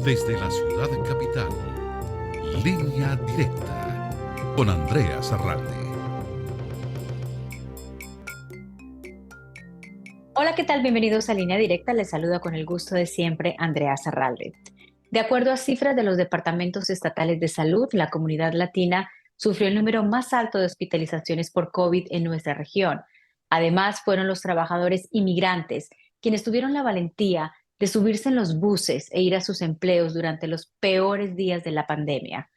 Desde la ciudad capital, Línea Directa con Andrea Zarralde. Hola, ¿qué tal? Bienvenidos a Línea Directa. Les saluda con el gusto de siempre Andrea Zarralde. De acuerdo a cifras de los departamentos estatales de salud, la comunidad latina sufrió el número más alto de hospitalizaciones por COVID en nuestra región. Además, fueron los trabajadores inmigrantes quienes tuvieron la valentía de subirse en los buses e ir a sus empleos durante los peores días de la pandemia.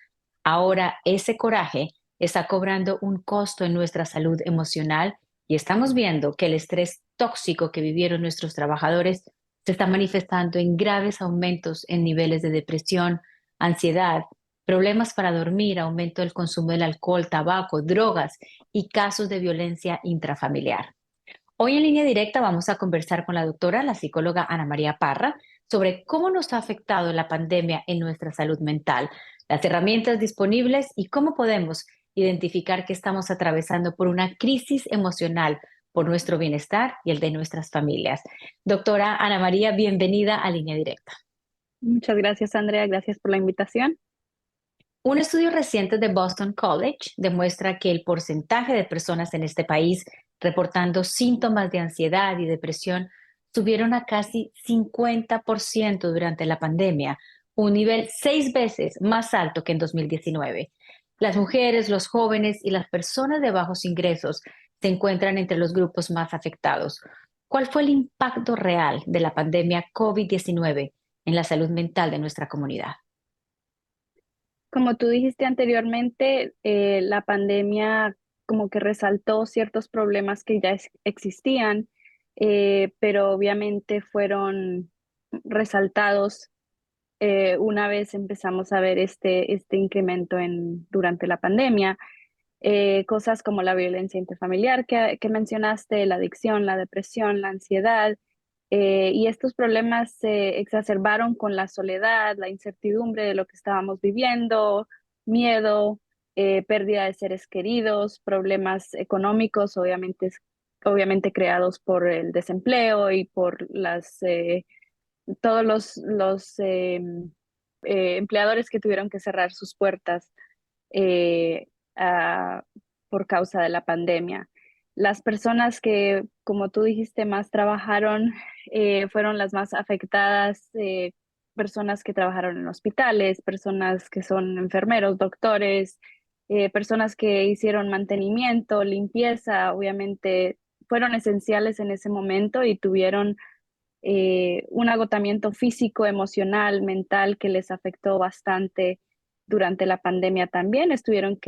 Ahora ese coraje está cobrando un costo en nuestra salud emocional y estamos viendo que el estrés tóxico que vivieron nuestros trabajadores se está manifestando en graves aumentos en niveles de depresión, ansiedad, problemas para dormir, aumento del consumo del alcohol, tabaco, drogas y casos de violencia intrafamiliar. Hoy en línea directa vamos a conversar con la doctora, la psicóloga Ana María Parra, sobre cómo nos ha afectado la pandemia en nuestra salud mental, las herramientas disponibles y cómo podemos identificar que estamos atravesando por una crisis emocional por nuestro bienestar y el de nuestras familias. Doctora Ana María, bienvenida a Línea Directa. Muchas gracias, Andrea. Gracias por la invitación. Un estudio reciente de Boston College demuestra que el porcentaje de personas en este país reportando síntomas de ansiedad y depresión subieron a casi 50% durante la pandemia, un nivel 6 veces más alto que en 2019. Las mujeres, los jóvenes y las personas de bajos ingresos se encuentran entre los grupos más afectados. ¿Cuál fue el impacto real de la pandemia COVID-19 en la salud mental de nuestra comunidad? Como tú dijiste anteriormente, la pandemia como que resaltó ciertos problemas que ya existían, pero obviamente fueron resaltados una vez empezamos a ver este incremento durante la pandemia. Cosas como la violencia intrafamiliar que mencionaste, la adicción, la depresión, la ansiedad, y estos problemas se exacerbaron con la soledad, la incertidumbre de lo que estábamos viviendo, miedo, pérdida de seres queridos, problemas económicos, obviamente creados por el desempleo y por todos los empleadores que tuvieron que cerrar sus puertas eh, ah, por causa de la pandemia. Las personas que, como tú dijiste, más trabajaron fueron las más afectadas, personas que trabajaron en hospitales, personas que son enfermeros, doctores, personas que hicieron mantenimiento, limpieza, obviamente fueron esenciales en ese momento y tuvieron un agotamiento físico, emocional, mental que les afectó bastante durante la pandemia también. Estuvieron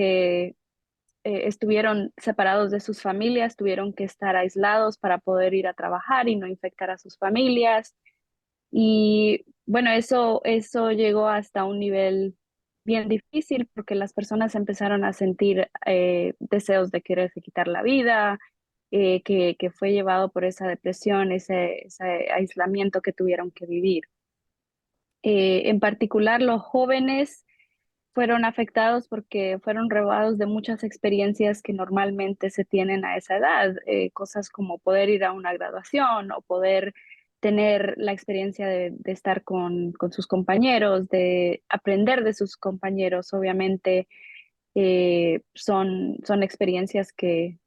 separados de sus familias, tuvieron que estar aislados para poder ir a trabajar y no infectar a sus familias. Y bueno, eso llegó hasta un nivel bien difícil porque las personas empezaron a sentir deseos de quererse quitar la vida, que fue llevado por esa depresión, ese aislamiento que tuvieron que vivir. En particular, los jóvenes fueron afectados porque fueron robados de muchas experiencias que normalmente se tienen a esa edad, cosas como poder ir a una graduación o poder tener la experiencia de estar con sus compañeros, de aprender de sus compañeros. Obviamente son experiencias que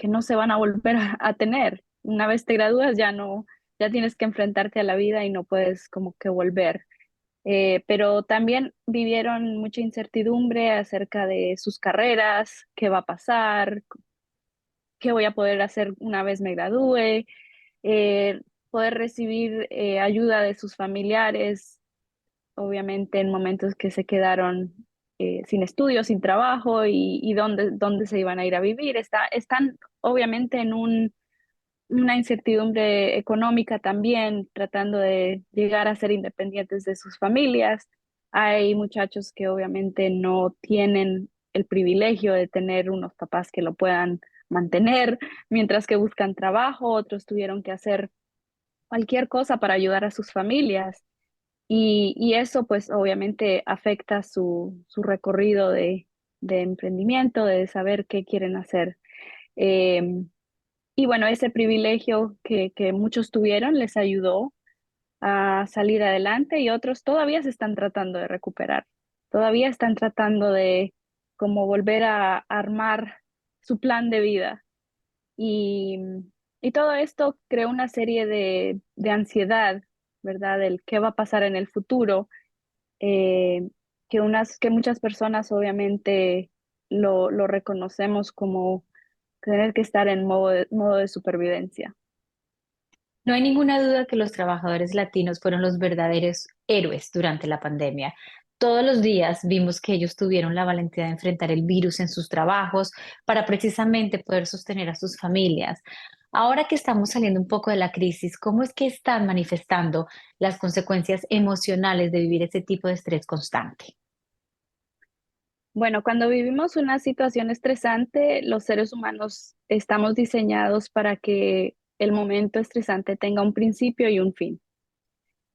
no se van a volver a tener. Una vez te gradúas ya no, ya tienes que enfrentarte a la vida y no puedes como que volver. Pero también vivieron mucha incertidumbre acerca de sus carreras, qué va a pasar, qué voy a poder hacer una vez me gradúe, eh, poder recibir ayuda de sus familiares, obviamente en momentos que se quedaron sin estudio, sin trabajo y dónde se iban a ir a vivir. Están obviamente en una incertidumbre económica también, tratando de llegar a ser independientes de sus familias. Hay muchachos que obviamente no tienen el privilegio de tener unos papás que lo puedan mantener, mientras que buscan trabajo, otros tuvieron que hacer cualquier cosa para ayudar a sus familias y eso pues obviamente afecta su recorrido de emprendimiento, de saber qué quieren hacer. Eh, y bueno, ese privilegio que muchos tuvieron les ayudó a salir adelante y otros todavía se están tratando de recuperar, todavía están tratando de como volver a armar su plan de vida. Y, y todo esto creó una serie de ansiedad, ¿verdad? Del qué va a pasar en el futuro, eh, que muchas personas obviamente lo reconocemos como tener que estar en modo de supervivencia. No hay ninguna duda que los trabajadores latinos fueron los verdaderos héroes durante la pandemia. Todos los días vimos que ellos tuvieron la valentía de enfrentar el virus en sus trabajos para precisamente poder sostener a sus familias. Ahora que estamos saliendo un poco de la crisis, ¿cómo es que están manifestando las consecuencias emocionales de vivir ese tipo de estrés constante? Bueno, cuando vivimos una situación estresante, los seres humanos estamos diseñados para que el momento estresante tenga un principio y un fin.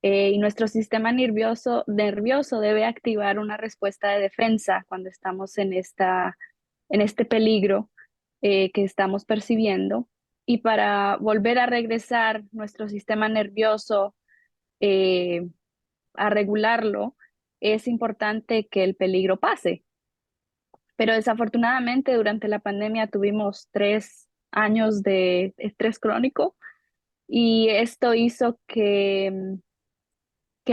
Y nuestro sistema nervioso debe activar una respuesta de defensa cuando estamos en este peligro que estamos percibiendo. Y para volver a regresar nuestro sistema nervioso eh, a regularlo, es importante que el peligro pase. Pero desafortunadamente durante la pandemia tuvimos 3 años de estrés crónico y esto hizo que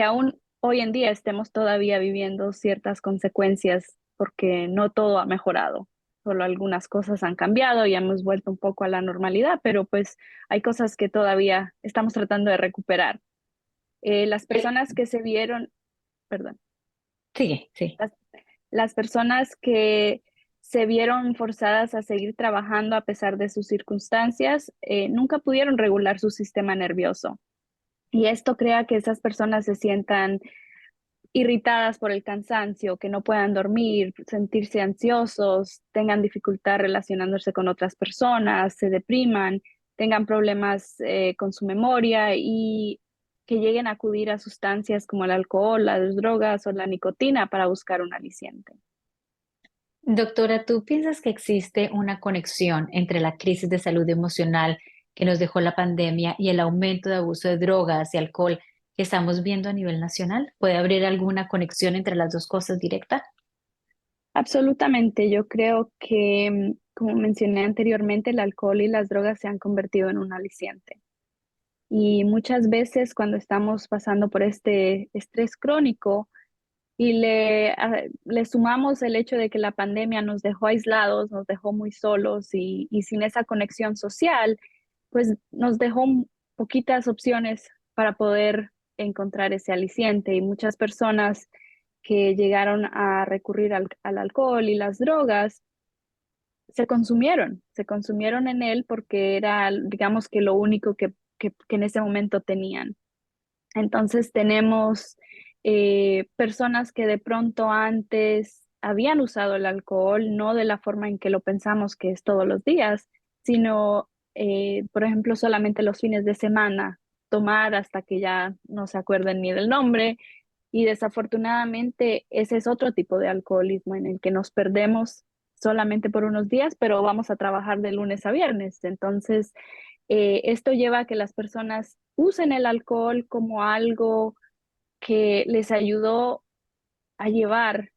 aún hoy en día estemos todavía viviendo ciertas consecuencias porque no todo ha mejorado. Solo algunas cosas han cambiado y hemos vuelto un poco a la normalidad, pero pues hay cosas que todavía estamos tratando de recuperar. Las personas que se vieron, perdón, Sí, sí. las, las personas que se vieron forzadas a seguir trabajando a pesar de sus circunstancias, nunca pudieron regular su sistema nervioso. Y esto crea que esas personas se sientan irritadas por el cansancio, que no puedan dormir, sentirse ansiosos, tengan dificultad relacionándose con otras personas, se depriman, tengan problemas con su memoria y que lleguen a acudir a sustancias como el alcohol, las drogas o la nicotina para buscar un aliciente. Doctora, ¿tú piensas que existe una conexión entre la crisis de salud emocional que nos dejó la pandemia y el aumento de abuso de drogas y alcohol que estamos viendo a nivel nacional? ¿Puede haber alguna conexión entre las dos cosas directa? Absolutamente, yo creo que, como mencioné anteriormente, el alcohol y las drogas se han convertido en un aliciente. Y muchas veces cuando estamos pasando por este estrés crónico y le sumamos el hecho de que la pandemia nos dejó aislados, nos dejó muy solos y sin esa conexión social, pues nos dejó poquitas opciones para poder encontrar ese aliciente. Y muchas personas que llegaron a recurrir al alcohol y las drogas se consumieron en él porque era, digamos que lo único que en ese momento tenían. Entonces tenemos personas que de pronto antes habían usado el alcohol, no de la forma en que lo pensamos que es todos los días, sino, por ejemplo, solamente los fines de semana, tomar hasta que ya no se acuerden ni del nombre. Y desafortunadamente ese es otro tipo de alcoholismo en el que nos perdemos solamente por unos días, pero vamos a trabajar de lunes a viernes. Entonces, esto lleva a que las personas usen el alcohol como algo que les ayudó a llevar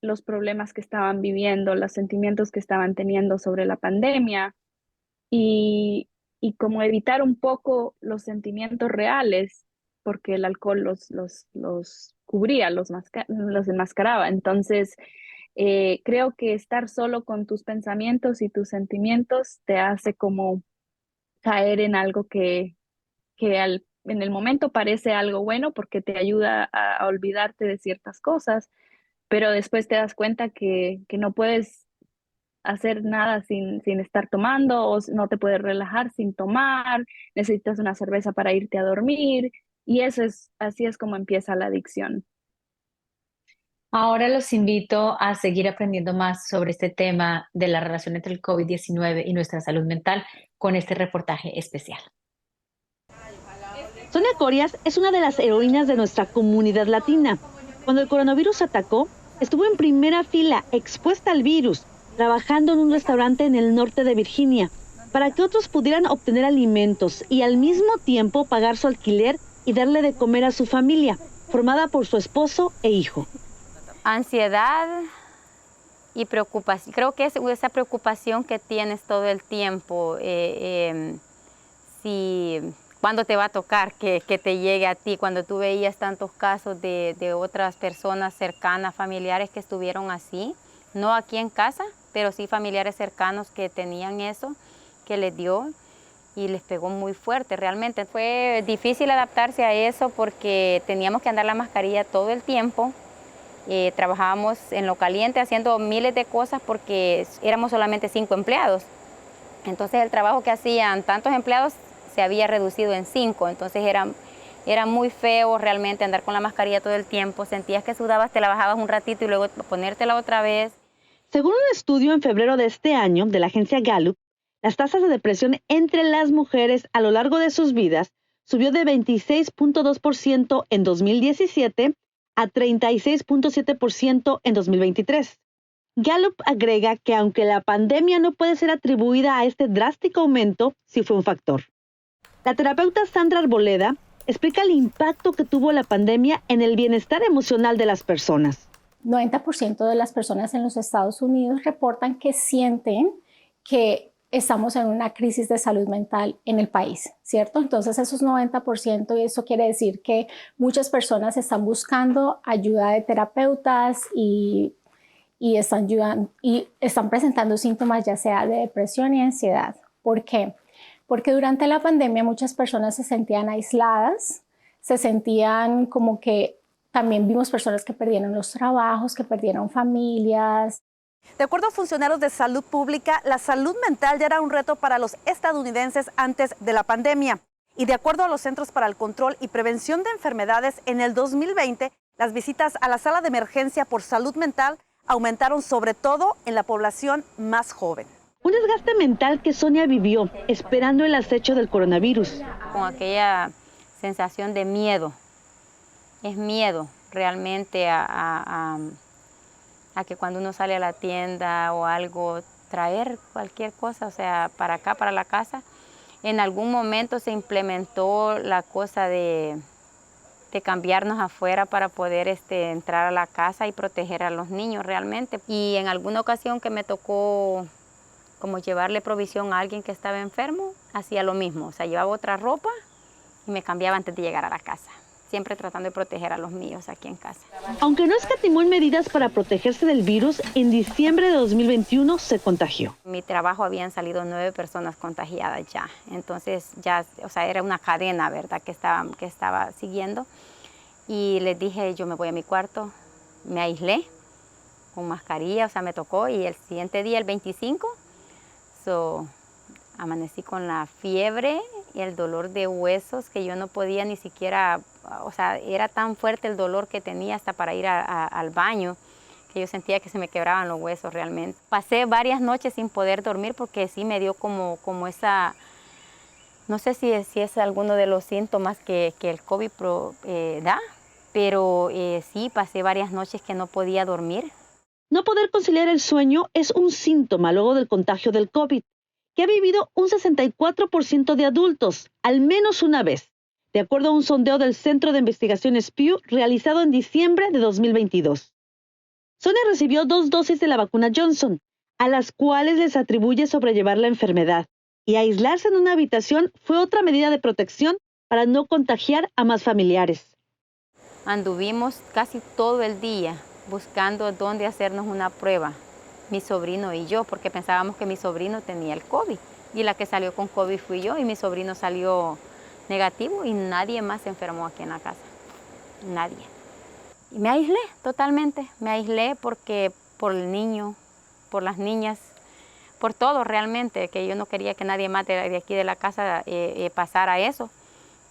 los problemas que estaban viviendo, los sentimientos que estaban teniendo sobre la pandemia y, y como evitar un poco los sentimientos reales, porque el alcohol los cubría, los enmascaraba. Entonces, creo que estar solo con tus pensamientos y tus sentimientos te hace como caer en algo que en el momento parece algo bueno porque te ayuda a olvidarte de ciertas cosas, pero después te das cuenta que no puedes hacer nada sin estar tomando o no te puedes relajar sin tomar, necesitas una cerveza para irte a dormir y así es como empieza la adicción. Ahora los invito a seguir aprendiendo más sobre este tema de la relación entre el COVID-19 y nuestra salud mental con este reportaje especial. Sonia Corias es una de las heroínas de nuestra comunidad latina. Cuando el coronavirus atacó, estuvo en primera fila, expuesta al virus, trabajando en un restaurante en el norte de Virginia, para que otros pudieran obtener alimentos y al mismo tiempo pagar su alquiler y darle de comer a su familia, formada por su esposo e hijo. Ansiedad y preocupación. Creo que es esa preocupación que tienes todo el tiempo. Si cuándo te va a tocar que te llegue a ti, cuando tú veías tantos casos de otras personas cercanas, familiares que estuvieron así, no aquí en casa, pero sí familiares cercanos que tenían eso, que les dio y les pegó muy fuerte. Realmente fue difícil adaptarse a eso porque teníamos que andar la mascarilla todo el tiempo. Trabajábamos en lo caliente haciendo miles de cosas porque éramos solamente 5 empleados. Entonces el trabajo que hacían tantos empleados se había reducido en 5, entonces era muy feo realmente andar con la mascarilla todo el tiempo. Sentías que sudabas, te la bajabas un ratito y luego ponértela otra vez. Según un estudio en febrero de este año de la agencia Gallup, las tasas de depresión entre las mujeres a lo largo de sus vidas subió de 26.2% en 2017 a 36.7% en 2023. Gallup agrega que aunque la pandemia no puede ser atribuida a este drástico aumento, sí fue un factor. La terapeuta Sandra Arboleda explica el impacto que tuvo la pandemia en el bienestar emocional de las personas. 90% de las personas en los Estados Unidos reportan que sienten que estamos en una crisis de salud mental en el país, ¿cierto? Entonces esos 90%, y eso quiere decir que muchas personas están buscando ayuda de terapeutas y están presentando síntomas ya sea de depresión y ansiedad. ¿Por qué? Porque durante la pandemia muchas personas se sentían aisladas, se sentían como que también vimos personas que perdieron los trabajos, que perdieron familias. De acuerdo a funcionarios de salud pública, la salud mental ya era un reto para los estadounidenses antes de la pandemia. Y de acuerdo a los Centros para el Control y Prevención de Enfermedades, en el 2020, las visitas a la sala de emergencia por salud mental aumentaron sobre todo en la población más joven. Un desgaste mental que Sonia vivió esperando el acecho del coronavirus. Con aquella sensación de miedo. Es miedo realmente a que cuando uno sale a la tienda o algo, traer cualquier cosa, o sea, para acá, para la casa. En algún momento se implementó la cosa de cambiarnos afuera para poder entrar a la casa y proteger a los niños realmente. Y en alguna ocasión que me tocó como llevarle provisión a alguien que estaba enfermo, hacía lo mismo, o sea, llevaba otra ropa y me cambiaba antes de llegar a la casa, siempre tratando de proteger a los míos aquí en casa. Aunque no escatimó en medidas para protegerse del virus, en diciembre de 2021 se contagió. En mi trabajo habían salido 9 personas contagiadas ya, entonces ya, o sea, era una cadena, ¿verdad?, que estaba siguiendo. Y les dije, yo me voy a mi cuarto, me aislé con mascarilla, o sea, me tocó, y el siguiente día, el 25, amanecí con la fiebre y el dolor de huesos que yo no podía ni siquiera, o sea, era tan fuerte el dolor que tenía hasta para ir al baño, que yo sentía que se me quebraban los huesos realmente. Pasé varias noches sin poder dormir porque sí me dio como esa, no sé si es alguno de los síntomas que el COVID da, pero sí pasé varias noches que no podía dormir. No poder conciliar el sueño es un síntoma luego del contagio del COVID, que ha vivido un 64% de adultos, al menos una vez, de acuerdo a un sondeo del Centro de Investigaciones Pew realizado en diciembre de 2022. Sonia recibió 2 dosis de la vacuna Johnson, a las cuales les atribuye sobrellevar la enfermedad, y aislarse en una habitación fue otra medida de protección para no contagiar a más familiares. Anduvimos casi todo el día buscando dónde hacernos una prueba, mi sobrino y yo, porque pensábamos que mi sobrino tenía el COVID, y la que salió con COVID fui yo, y mi sobrino salió negativo, y nadie más se enfermó aquí en la casa, nadie. Y me aislé totalmente, me aislé porque por el niño, por las niñas, por todo realmente, que yo no quería que nadie más de aquí de la casa pasara eso,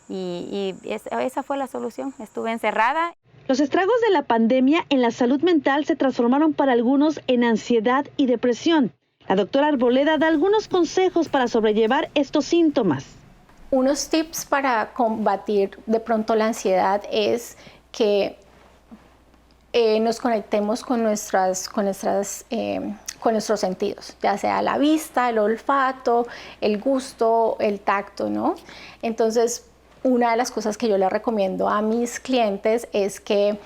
y esa fue la solución, estuve encerrada. Los estragos de la pandemia en la salud mental se transformaron para algunos en ansiedad y depresión. La doctora Arboleda da algunos consejos para sobrellevar estos síntomas. Unos tips para combatir de pronto la ansiedad es que nos conectemos con nuestros sentidos, ya sea la vista, el olfato, el gusto, el tacto, ¿no? Entonces, una de las cosas que yo le recomiendo a mis clientes es que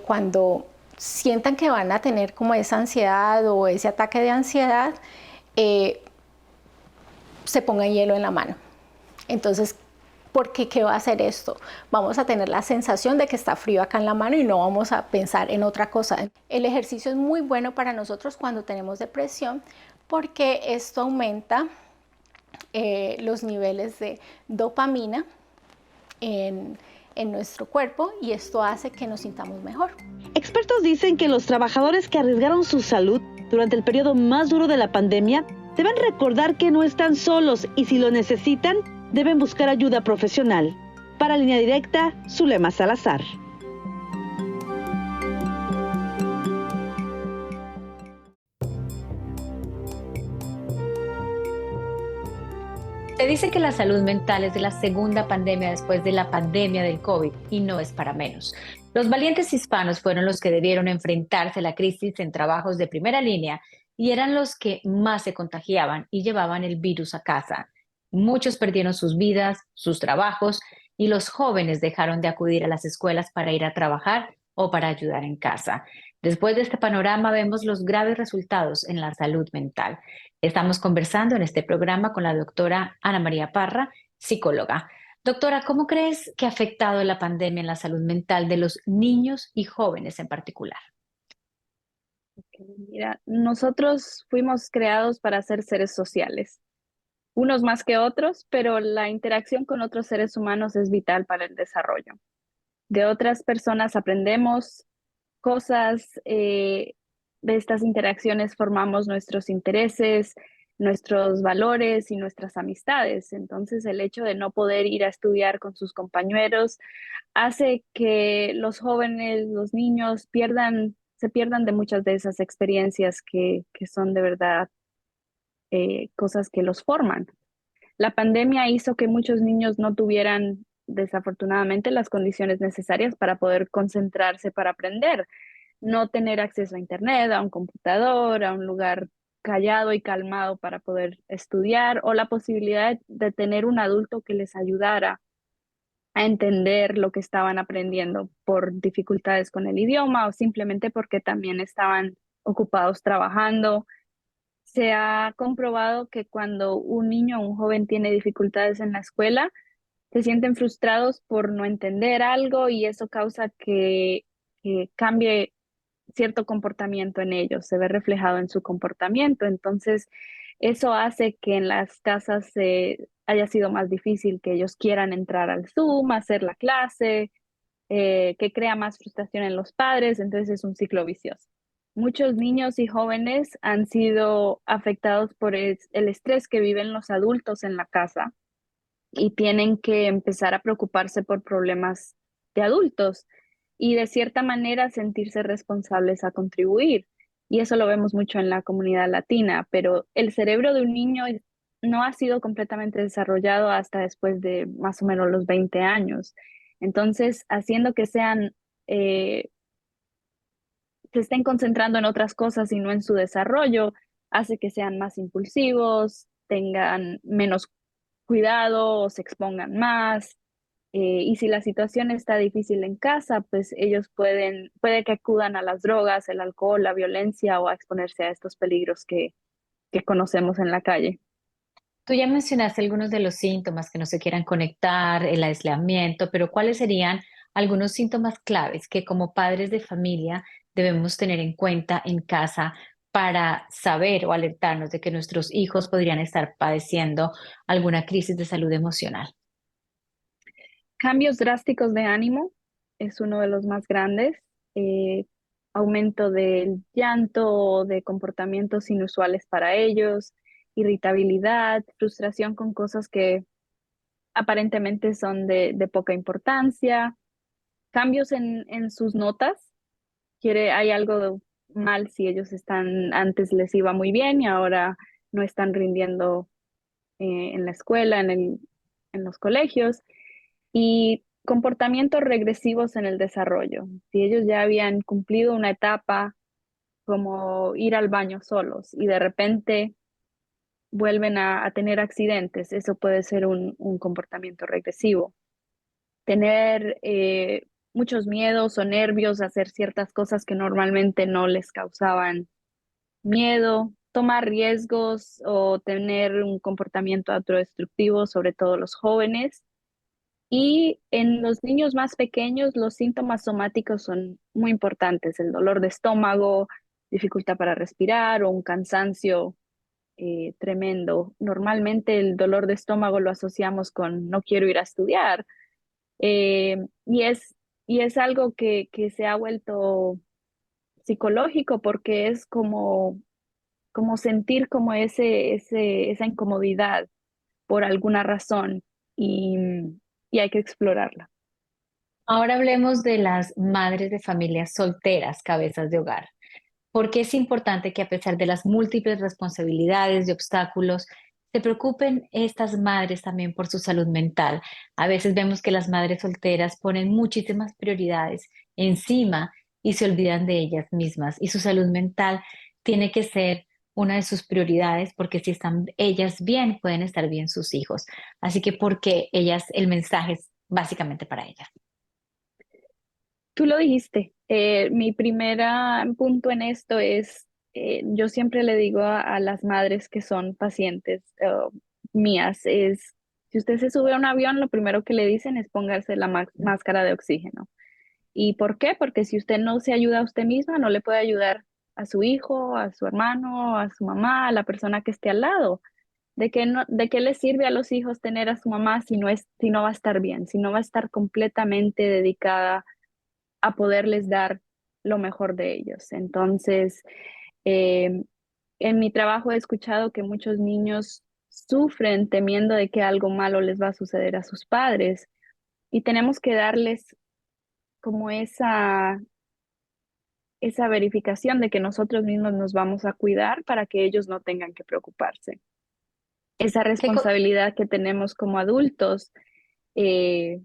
cuando sientan que van a tener como esa ansiedad o ese ataque de ansiedad, se pongan hielo en la mano. Entonces, porque ¿qué va a hacer esto? Vamos a tener la sensación de que está frío acá en la mano y no vamos a pensar en otra cosa. El ejercicio es muy bueno para nosotros cuando tenemos depresión porque esto aumenta los niveles de dopamina en nuestro cuerpo y esto hace que nos sintamos mejor. Expertos dicen que los trabajadores que arriesgaron su salud durante el periodo más duro de la pandemia deben recordar que no están solos y si lo necesitan, deben buscar ayuda profesional. Para Línea Directa, Zulema Salazar. Se dice que la salud mental es la segunda pandemia después de la pandemia del COVID y no es para menos. Los valientes hispanos fueron los que debieron enfrentarse a la crisis en trabajos de primera línea y eran los que más se contagiaban y llevaban el virus a casa. Muchos perdieron sus vidas, sus trabajos y los jóvenes dejaron de acudir a las escuelas para ir a trabajar o para ayudar en casa. Después de este panorama vemos los graves resultados en la salud mental. Estamos conversando en este programa con la doctora Ana María Parra, psicóloga. Doctora, ¿cómo crees que ha afectado la pandemia en la salud mental de los niños y jóvenes en particular? Mira, nosotros fuimos creados para ser seres sociales, unos más que otros, pero la interacción con otros seres humanos es vital para el desarrollo. De otras personas aprendemos cosas, de estas interacciones formamos nuestros intereses, nuestros valores y nuestras amistades. Entonces, el hecho de no poder ir a estudiar con sus compañeros hace que los jóvenes, los niños se pierdan de muchas de esas experiencias que son de verdad cosas que los forman. La pandemia hizo que muchos niños no tuvieran, desafortunadamente, las condiciones necesarias para poder concentrarse para aprender, no tener acceso a internet, a un computador, a un lugar callado y calmado para poder estudiar, o la posibilidad de tener un adulto que les ayudara a entender lo que estaban aprendiendo por dificultades con el idioma o simplemente porque también estaban ocupados trabajando. Se ha comprobado que cuando un niño o un joven tiene dificultades en la escuela, se sienten frustrados por no entender algo y eso causa que cambie cierto comportamiento en ellos, se ve reflejado en su comportamiento. Entonces, eso hace que en las casas haya sido más difícil que ellos quieran entrar al Zoom, hacer la clase, que crea más frustración en los padres, entonces es un ciclo vicioso. Muchos niños y jóvenes han sido afectados por el estrés que viven los adultos en la casa y tienen que empezar a preocuparse por problemas de adultos y de cierta manera sentirse responsables a contribuir. Y eso lo vemos mucho en la comunidad latina, pero el cerebro de un niño no ha sido completamente desarrollado hasta después de más o menos los 20 años. Entonces, haciendo que se estén concentrando en otras cosas y no en su desarrollo, hace que sean más impulsivos, tengan menos cuidado o se expongan más. Y si la situación está difícil en casa, pues ellos puede que acudan a las drogas, el alcohol, la violencia o a exponerse a estos peligros que conocemos en la calle. Tú ya mencionaste algunos de los síntomas que no se quieran conectar, el aislamiento, pero ¿cuáles serían algunos síntomas claves que como padres de familia debemos tener en cuenta en casa para saber o alertarnos de que nuestros hijos podrían estar padeciendo alguna crisis de salud emocional? Cambios drásticos de ánimo es uno de los más grandes. eh, Aumento del llanto, de comportamientos inusuales para ellos, irritabilidad, frustración con cosas que aparentemente son de poca importancia, cambios en sus notas. Hay algo mal si ellos antes les iba muy bien y ahora no están rindiendo en la escuela, en los colegios. Y comportamientos regresivos en el desarrollo. Si ellos ya habían cumplido una etapa como ir al baño solos y de repente vuelven a tener accidentes, eso puede ser un comportamiento regresivo. tener muchos miedos o nervios, hacer ciertas cosas que normalmente no les causaban miedo, tomar riesgos o tener un comportamiento autodestructivo, sobre todo los jóvenes. Y en los niños más pequeños, los síntomas somáticos son muy importantes, el dolor de estómago, dificultad para respirar o un cansancio tremendo. Normalmente el dolor de estómago lo asociamos con no quiero ir a estudiar, eh, y es algo que se ha vuelto psicológico porque es como sentir como esa incomodidad por alguna razón y, y hay que explorarla. Ahora hablemos de las madres de familias solteras, cabezas de hogar. Porque es importante que a pesar de las múltiples responsabilidades y obstáculos, se preocupen estas madres también por su salud mental. A veces vemos que las madres solteras ponen muchísimas prioridades encima y se olvidan de ellas mismas. Y su salud mental tiene que ser una de sus prioridades porque si están ellas bien, pueden estar bien sus hijos. Así que porque ellas, el mensaje es básicamente para ellas. Tú lo dijiste, mi primer punto en esto es, yo siempre le digo a las madres que son pacientes mías, es, si usted se sube a un avión, lo primero que le dicen es póngase la máscara de oxígeno. ¿Y por qué? Porque si usted no se ayuda a usted misma, no le puede ayudar a su hijo, a su hermano, a su mamá, a la persona que esté al lado. ¿De qué le sirve a los hijos tener a su mamá si no va a estar bien, si no va a estar completamente dedicada a poderles dar lo mejor de ellos? Entonces, eh, en mi trabajo he escuchado que muchos niños sufren temiendo de que algo malo les va a suceder a sus padres y tenemos que darles como esa verificación de que nosotros mismos nos vamos a cuidar para que ellos no tengan que preocuparse. Esa ¿Qué co- responsabilidad que tenemos como adultos eh,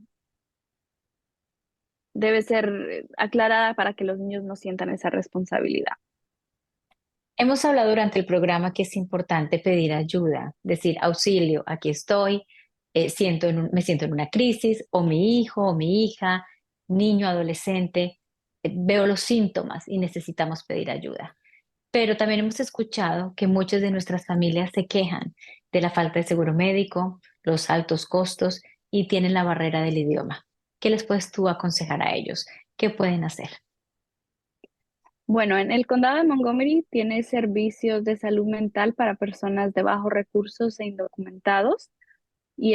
debe ser aclarada para que los niños no sientan esa responsabilidad. Hemos hablado durante el programa que es importante pedir ayuda, decir auxilio, aquí estoy, me siento en una crisis, o mi hijo o mi hija, niño, adolescente, veo los síntomas y necesitamos pedir ayuda. Pero también hemos escuchado que muchas de nuestras familias se quejan de la falta de seguro médico, los altos costos y tienen la barrera del idioma. ¿Qué les puedes tú aconsejar a ellos? ¿Qué pueden hacer? Bueno, en el condado de Montgomery tiene servicios de salud mental para personas de bajos recursos e indocumentados y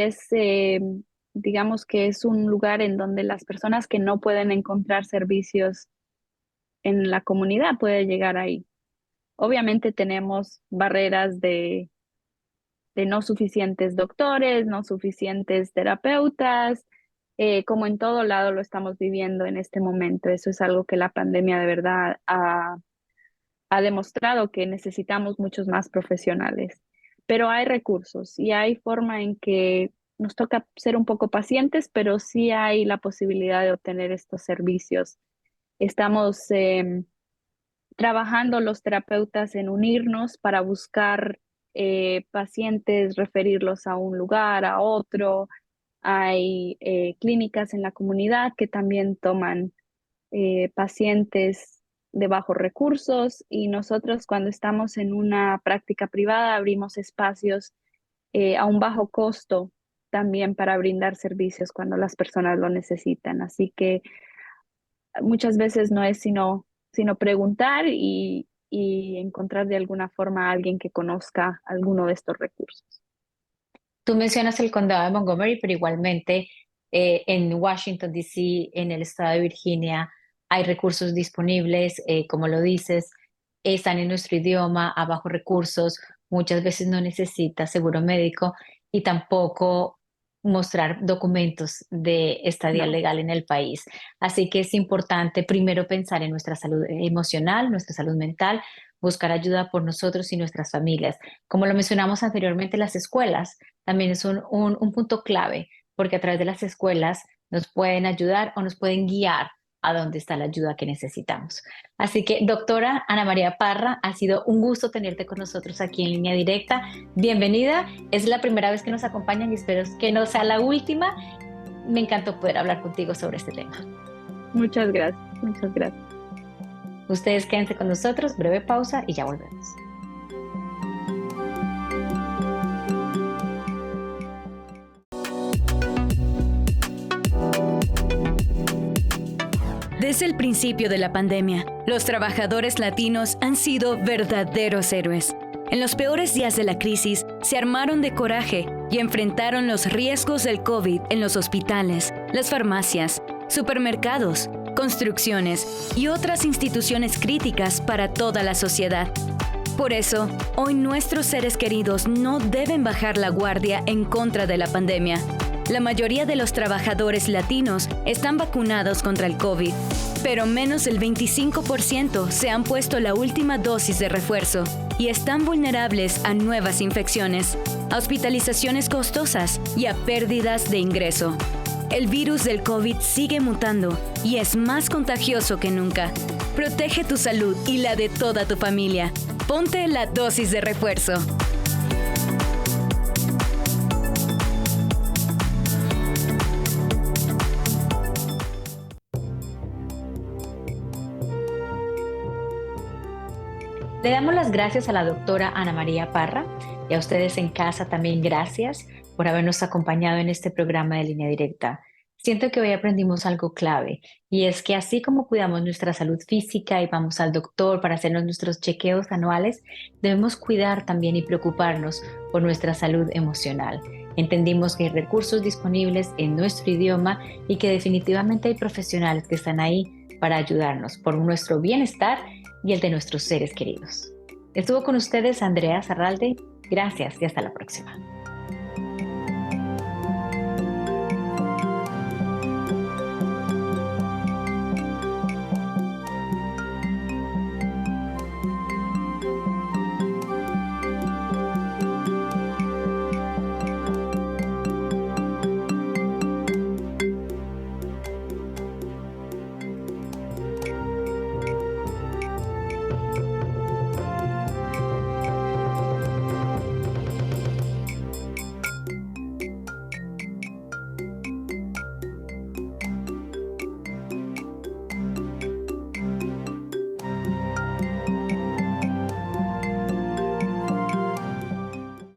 digamos que es un lugar en donde las personas que no pueden encontrar servicios en la comunidad pueden llegar ahí. Obviamente tenemos barreras de no suficientes doctores, no suficientes terapeutas, como en todo lado lo estamos viviendo en este momento. Eso es algo que la pandemia de verdad ha demostrado que necesitamos muchos más profesionales. Pero hay recursos y hay forma en que nos toca ser un poco pacientes, pero sí hay la posibilidad de obtener estos servicios. Estamos trabajando los terapeutas en unirnos para buscar pacientes, referirlos a un lugar, a otro. Hay clínicas en la comunidad que también toman pacientes de bajos recursos y nosotros cuando estamos en una práctica privada abrimos espacios a un bajo costo también para brindar servicios cuando las personas lo necesitan. Así que muchas veces no es sino preguntar y encontrar de alguna forma a alguien que conozca alguno de estos recursos. Tú mencionas el condado de Montgomery, pero igualmente en Washington, D.C., en el estado de Virginia, hay recursos disponibles, como lo dices, están en nuestro idioma, a bajos recursos, muchas veces no necesita seguro médico y tampoco mostrar documentos de estadía No. legal en el país. Así que es importante primero pensar en nuestra salud emocional, nuestra salud mental, buscar ayuda por nosotros y nuestras familias. Como lo mencionamos anteriormente, las escuelas también es un punto clave, porque a través de las escuelas nos pueden ayudar o nos pueden guiar a dónde está la ayuda que necesitamos. Así que, doctora Ana María Parra, ha sido un gusto tenerte con nosotros aquí en Línea Directa. Bienvenida, es la primera vez que nos acompañan y espero que no sea la última. me encantó poder hablar contigo sobre este tema. Muchas gracias, muchas gracias. Ustedes quédense con nosotros, breve pausa y ya volvemos. Desde el principio de la pandemia, los trabajadores latinos han sido verdaderos héroes. En los peores días de la crisis, se armaron de coraje y enfrentaron los riesgos del COVID en los hospitales, las farmacias, supermercados, construcciones y otras instituciones críticas para toda la sociedad. Por eso, hoy nuestros seres queridos no deben bajar la guardia en contra de la pandemia. La mayoría de los trabajadores latinos están vacunados contra el COVID, pero menos del 25% se han puesto la última dosis de refuerzo y están vulnerables a nuevas infecciones, a hospitalizaciones costosas y a pérdidas de ingreso. El virus del COVID sigue mutando y es más contagioso que nunca. Protege tu salud y la de toda tu familia. Ponte la dosis de refuerzo. Le damos las gracias a la doctora Ana María Parra y a ustedes en casa también gracias por habernos acompañado en este programa de Línea Directa. Siento que hoy aprendimos algo clave y es que así como cuidamos nuestra salud física y vamos al doctor para hacernos nuestros chequeos anuales, debemos cuidar también y preocuparnos por nuestra salud emocional. Entendimos que hay recursos disponibles en nuestro idioma y que definitivamente hay profesionales que están ahí para ayudarnos por nuestro bienestar y el de nuestros seres queridos. Estuvo con ustedes Andrea Zarralde. Gracias y hasta la próxima.